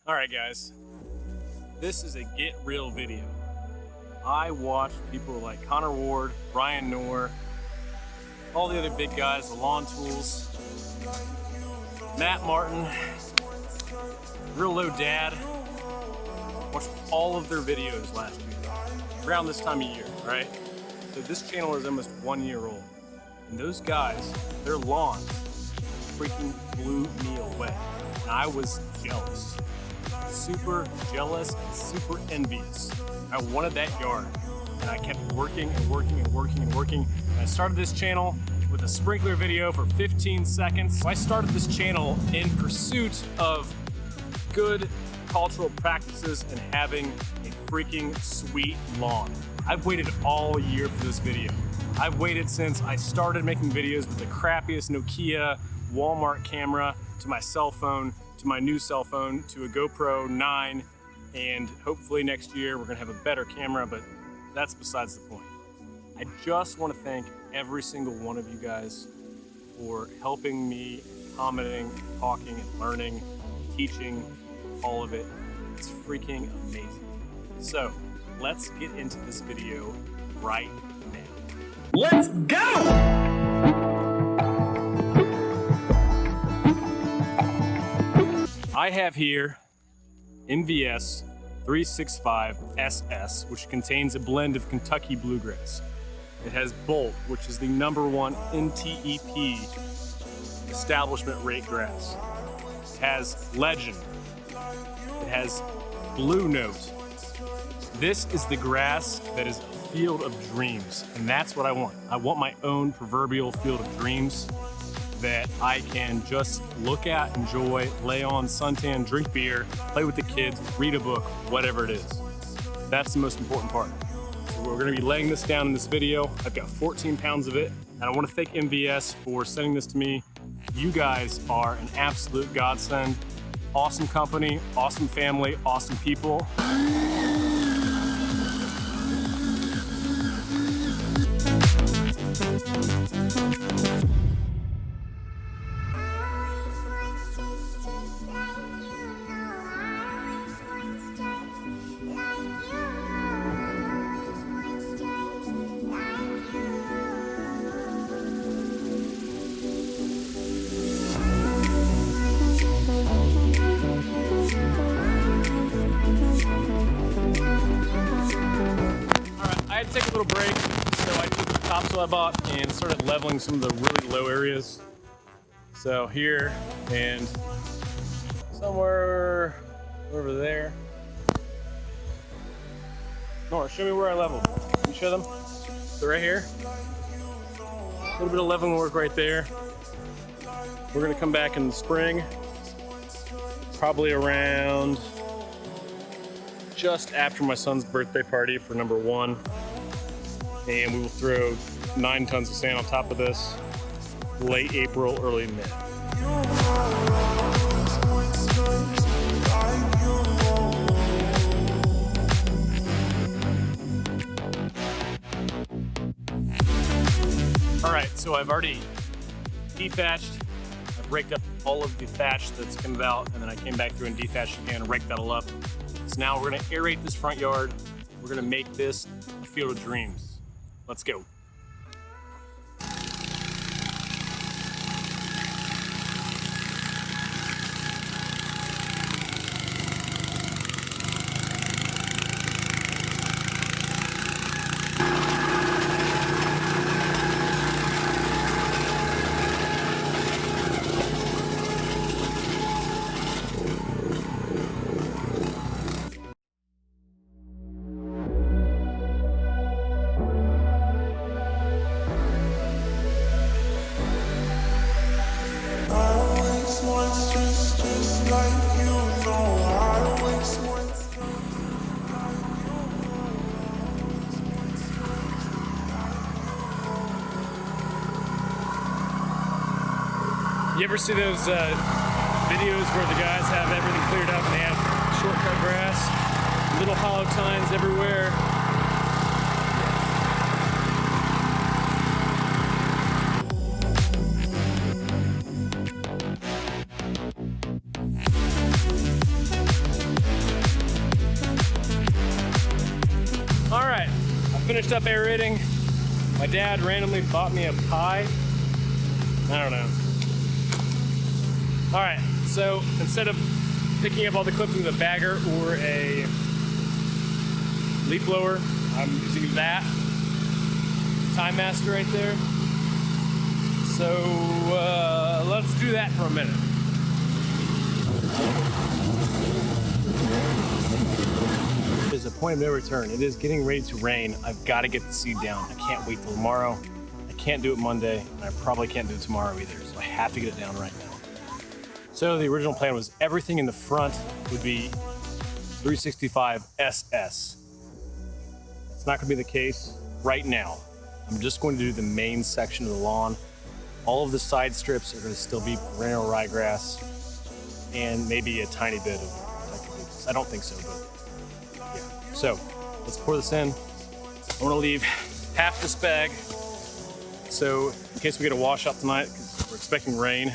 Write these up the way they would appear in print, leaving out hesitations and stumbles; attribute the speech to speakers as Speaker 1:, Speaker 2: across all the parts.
Speaker 1: Alright guys, this is a get real video. I watched people like Connor Ward, Ryan Knorr, all the other big guys, the Lawn Tools, Matt Martin, Real Low Dad. Watched all of their videos last year, around this time of year, right? So this channel is almost 1 year old. And those guys, their lawns freaking blew me away. And I was jealous. Super jealous and super envious. I wanted that yard, and I kept working and working and working and working. And I started this channel with a sprinkler video for 15 seconds. I started this channel in pursuit of good cultural practices and having a freaking sweet lawn. I've waited all year for this video. I've waited since I started making videos with the crappiest Nokia Walmart camera to my cell phone, to my new cell phone, to a GoPro 9, and hopefully next year we're gonna have a better camera, but that's besides the point. I just wanna thank every single one of you guys for helping me, commenting, and talking, and learning, teaching, all of it. It's freaking amazing. So let's get into this video right now. Let's go! I have here MVS 365 SS, which contains a blend of Kentucky Bluegrass. It has Bolt, which is the #1 NTEP establishment rate grass. It has Legend. It has Blue Note. This is the grass that is a field of dreams, and that's what I want. I want my own proverbial field of dreams that I can just look at, enjoy, lay on, suntan, drink beer, play with the kids, read a book, whatever it is. That's the most important part. So we're gonna be laying this down in this video. I've got 14 pounds of it, and I wanna thank MVS for sending this to me. You guys are an absolute godsend. Awesome company, awesome family, awesome people. I had to take a little break, so I took the topsoil I bought and started leveling some of the really low areas. So here and somewhere over there. Nora, show me where I leveled. Can you show them? So right here, a little bit of leveling work right there. We're gonna come back in the spring, probably around just after my son's birthday party for #1. And we will throw 9 tons of sand on top of this late April, early May. All right, so I've already dethatched. I've raked up all of the thatch that's come out, and then I came back through and dethatched again and raked that all up. So now we're gonna aerate this front yard. We're gonna make this a field of dreams. Let's go. You ever see those videos where the guys have everything cleared up and they have shortcut grass, little hollow tines everywhere? finished up aerating. My dad randomly bought me a pie. I don't know. All right, so instead of picking up all the clips with a bagger or a leaf blower, I'm using that Time Master right there. So let's do that for a minute. There's a point of no return. It is getting ready to rain. I've got to get the seed down. I can't wait till tomorrow. I can't do it Monday, and I probably can't do it tomorrow either, so I have to get it down right now. So the original plan was everything in the front would be 365 SS. It's not going to be the case right now. I'm just going to do the main section of the lawn. All of the side strips are going to still be perennial ryegrass and maybe a tiny bit of Dethatching. I don't think so, but yeah. So let's pour this in. I want to leave half this bag so in case we get a washout tonight, because we're expecting rain.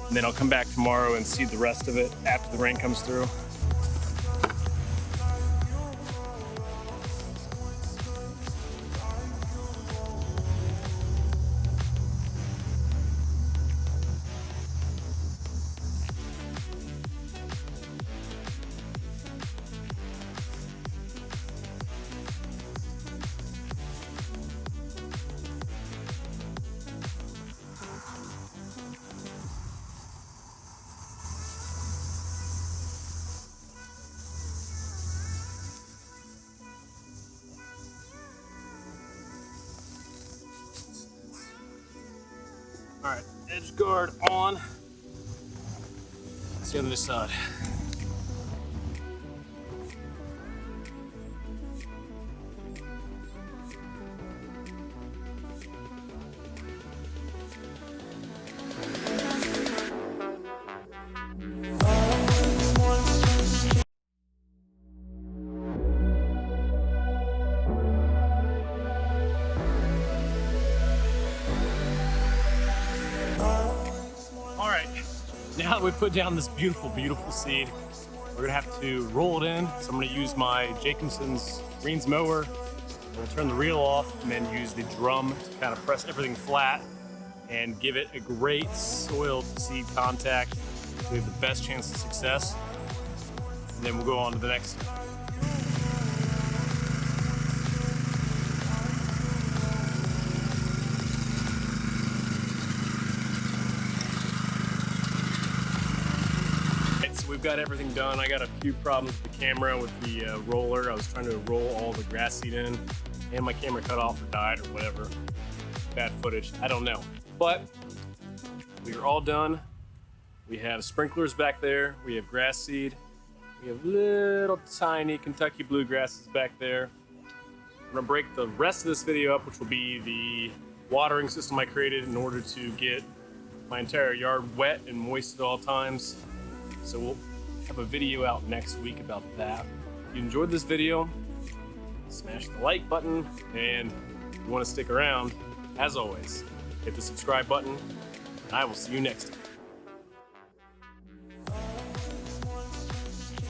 Speaker 1: And then I'll come back tomorrow and seed the rest of it after the rain comes through. All right, edge guard on. Let's see on this side. Now that we've put down this beautiful, beautiful seed, we're gonna have to roll it in. So I'm gonna use my Jacobson's greens mower. I'm gonna turn the reel off and then use the drum to kind of press everything flat and give it a great soil to seed contact. So we have the best chance of success. And then we'll go on to the next step. We've got everything done. I got a few problems with the camera with the roller. I was trying to roll all the grass seed in and my camera cut off or died or whatever. Bad footage, I don't know. But we are all done. We have sprinklers back there. We have grass seed. We have little tiny Kentucky bluegrasses back there. I'm gonna break the rest of this video up, which will be the watering system I created in order to get my entire yard wet and moist at all times. So we'll have a video out next week about that. If you enjoyed this video, smash the like button, and if you want to stick around, as always, hit the subscribe button, and I will see you next time.